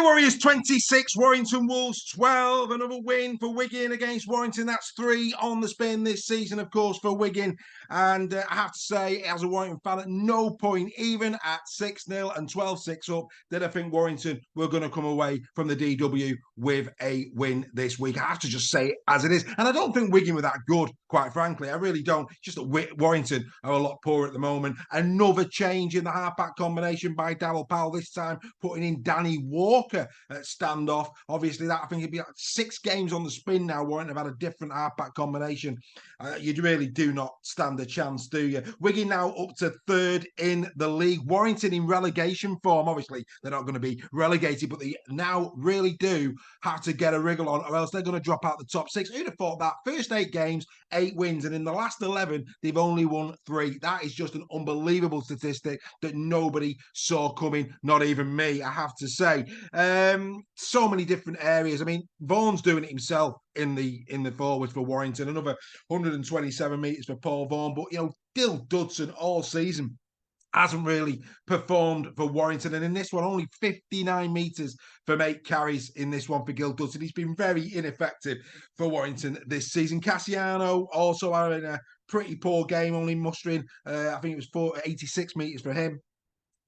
Warriors 26, Warrington Wolves 12. Another win for Wigan against Warrington. That's 3 on the spin this season, of course, for Wigan. And I have to say, as a Warrington fan, at no point, even at 6-0 and 12-6 up, did I think Warrington were going to come away from the DW with a win this week. I have to just say it as it is. And I don't think Wigan were that good, quite frankly. I really don't. Just that Warrington are a lot poorer at the moment. Another change in the halfback combination by Darryl Powell, this time putting in Danny Walker at standoff. Obviously, that I think it'd be like 6 games on the spin now. Warrington have had a different halfback combination. You really do not stand a chance, do you? Wigan now up to 3rd in the league. Warrington in relegation form. Obviously, they're not going to be relegated, but they now really do have to get a wriggle on, or else they're going to drop out the top 6. Who'd have thought that? First 8 games, 8 wins, and in the last 11, they've only won 3. That is just an unbelievable statistic that nobody saw coming, not even me, I have to say. So many different areas. I mean, Vaughan's doing it himself in the forwards for Warrington. Another 127 metres for Paul Vaughan. But, Dill Dudson all season hasn't really performed for Warrington. And in this one, only 59 metres from 8 carries in this one for Gil Dudson. He's been very ineffective for Warrington this season. Cassiano also having a pretty poor game, only mustering, I think it was 86 metres for him.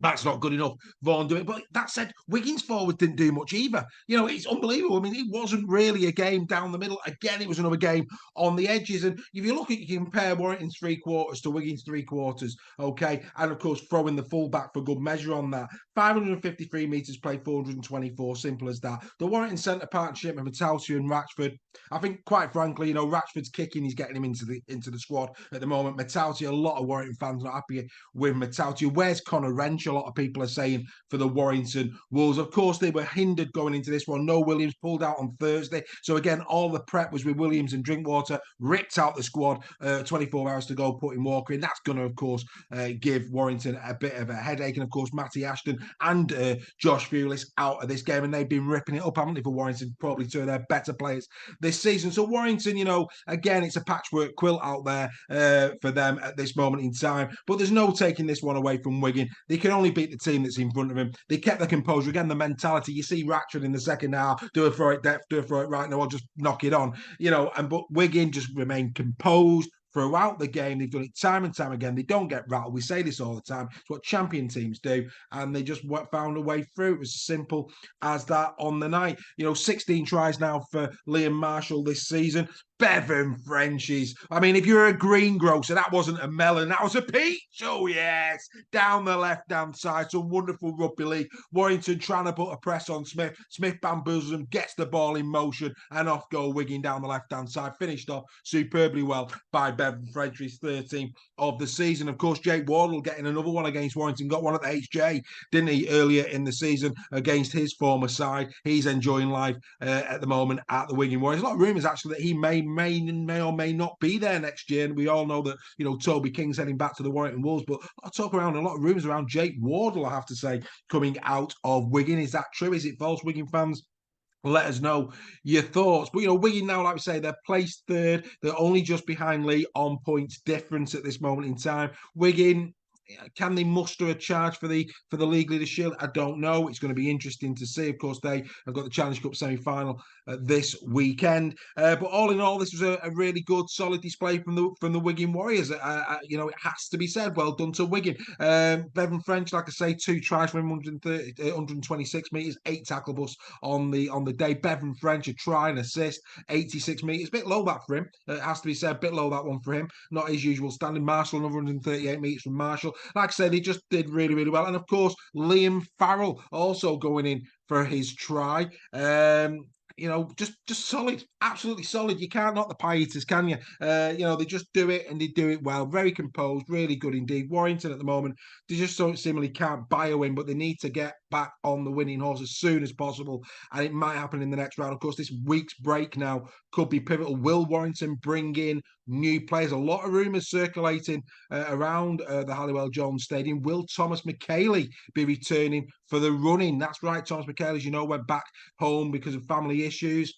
That's not good enough. Vaughan doing it. But that said, Wiggins forward didn't do much either. It's unbelievable. I mean, it wasn't really a game down the middle. Again, it was another game on the edges. And if you look at, you compare Warrington's 3 quarters to Wiggins' 3 quarters, okay? And of course, throwing the fullback for good measure on that. 553 metres played, 424, simple as that. The Warrington centre partnership with Metalcia and Ratchford, I think, quite frankly, Ratchford's kicking, he's getting him into the squad at the moment. Metalcia, a lot of Warrington fans not happy with Metalcia. Where's Connor Wrench? A lot of people are saying for the Warrington Wolves. Of course, they were hindered going into this one. No Williams pulled out on Thursday. So again, all the prep was with Williams and Drinkwater, ripped out the squad, 24 hours to go, putting Walker in. That's going to, of course, give Warrington a bit of a headache. And of course, Matty Ashton and Josh Fulis out of this game. And they've been ripping it up, haven't they, for Warrington? Probably two of their better players this season. So Warrington, again, it's a patchwork quilt out there for them at this moment in time. But there's no taking this one away from Wigan. They can only beat the team that's in front of him. They kept their composure. Again, the mentality. You see Ratchford in the second half, do it for it depth, do it for it right now, I'll just knock it on. But Wigan just remained composed throughout the game. They've done it time and time again. They don't get rattled. We say this all the time. It's what champion teams do. And they just found a way through. It was as simple as that on the night. 16 tries now for Liam Marshall this season. Bevan Frenchies. I mean, if you're a greengrocer, that wasn't a melon, that was a peach. Oh, yes. Down the left-hand side. Some wonderful rugby league. Warrington trying to put a press on Smith. Smith bamboozles him, gets the ball in motion, and off go Wigan down the left-hand side. Finished off superbly well by Bevan Frenchies, 13th of the season. Of course, Jake Wardle getting another one against Warrington. Got one at the HJ, didn't he, earlier in the season against his former side. He's enjoying life at the moment at the Wigan Warriors. A lot of rumours, actually, that he may or may not be there next year. And we all know that, Toby King's heading back to the Warrington Wolves. But I talk around a lot of rumours around Jake Wardle, I have to say, coming out of Wigan. Is that true? Is it false, Wigan fans? Let us know your thoughts. But, Wigan now, like we say, they're placed 3rd. They're only just behind Lee on points difference at this moment in time. Wigan, can they muster a charge for the League Leaders Shield? I don't know. It's going to be interesting to see. Of course, they have got the Challenge Cup semi-final this weekend. But all in all, this was a really good, solid display from the Wigan Warriors. It has to be said. Well done to Wigan. Bevan French, like I say, 2 tries for him, 126 metres, 8 tackle busts on the day. Bevan French, a try and assist, 86 metres. Bit low that for him. It has to be said. Bit low that one for him. Not his usual standing. Marshall, another 138 metres from Marshall. Like I said, they just did really, really well. And of course, Liam Farrell also going in for his try. Just solid, absolutely solid. You can't knock the Pieters, can you? They just do it and they do it well. Very composed, really good indeed. Warrington at the moment, they just seemingly can't buy a win, but they need to get back on the winning horse as soon as possible. And it might happen in the next round. Of course, this week's break now could be pivotal. Will Warrington bring in new players? A lot of rumours circulating around the Halliwell Jones Stadium. Will Thomas McKaylee be returning for the running? That's right, Thomas McKaylee, went back home because of family issues.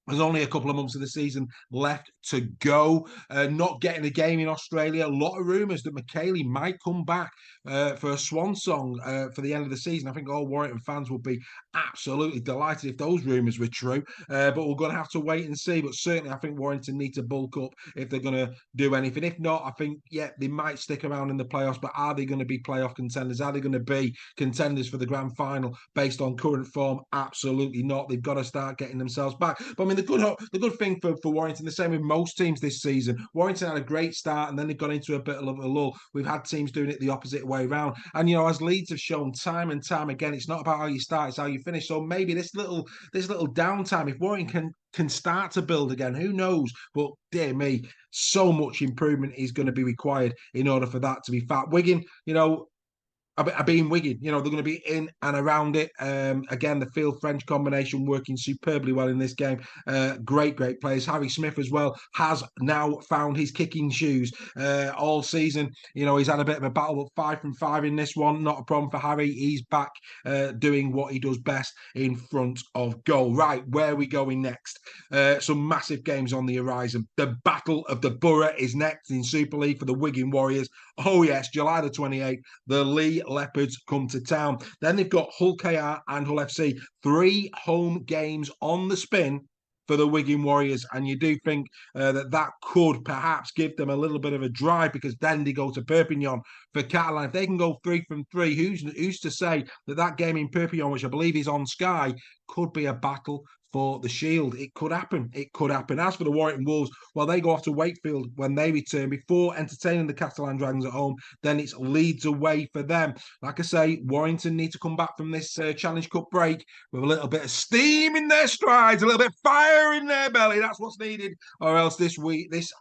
There's only a couple of months of the season left to go. Not getting a game in Australia. A lot of rumours that McKaylee might come back for a swan song for the end of the season. I think all Warrington fans would be absolutely delighted if those rumours were true. But we're going to have to wait and see. But certainly, I think Warrington need to bulk up if they're going to do anything. If not, I think, yeah, they might stick around in the playoffs. But are they going to be playoff contenders? Are they going to be contenders for the grand final based on current form? Absolutely not. They've got to start getting themselves back. But I mean, the good thing for Warrington, the same with most teams this season. Warrington had a great start and then they've gone into a bit of a lull. We've had teams doing it the opposite way around. And you know, as Leeds have shown time and time again, it's not about how you start, it's how you finish. So maybe this little downtime, if Warrington can start to build again, who knows? But dear me, so much improvement is going to be required in order for that to be fat. Wigan, you know, I being Wigan, you know, they're going to be in and around it. Again, the field French combination working superbly well in this game. Great players. Harry Smith as well has now found his kicking shoes all season. You know, he's had a bit of a battle, but 5 from 5 in this one. Not a problem for Harry. He's back doing what he does best in front of goal. Right, where are we going next? Some massive games on the horizon. The Battle of the Borough is next in Super League for the Wigan Warriors. Oh yes, July the 28th, the Lee Leopards come to town. Then they've got Hull KR and Hull FC. 3 home games on the spin for the Wigan Warriors. And you do think that could perhaps give them a little bit of a drive, because then they go to Perpignan for Catalan. If they can go 3 from 3, who's to say that game in Perpignan, which I believe is on Sky, could be a battle for the Shield? It could happen. It could happen. As for the Warrington Wolves, well, they go off to Wakefield when they return before entertaining the Catalan Dragons at home. Then it's Leeds away for them. Like I say, Warrington need to come back from this Challenge Cup break with a little bit of steam in their strides, a little bit of fire in their belly. That's what's needed, or else this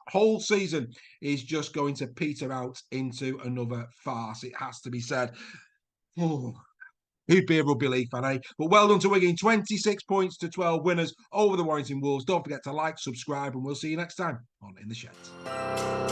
whole season is just going to peter out into another farce. It has to be said. Oh, who'd be a rugby league fan, eh? But well done to Wigan. 26 points to 12 winners over the Warrington Wolves. Don't forget to like, subscribe, and we'll see you next time on In the Sheds.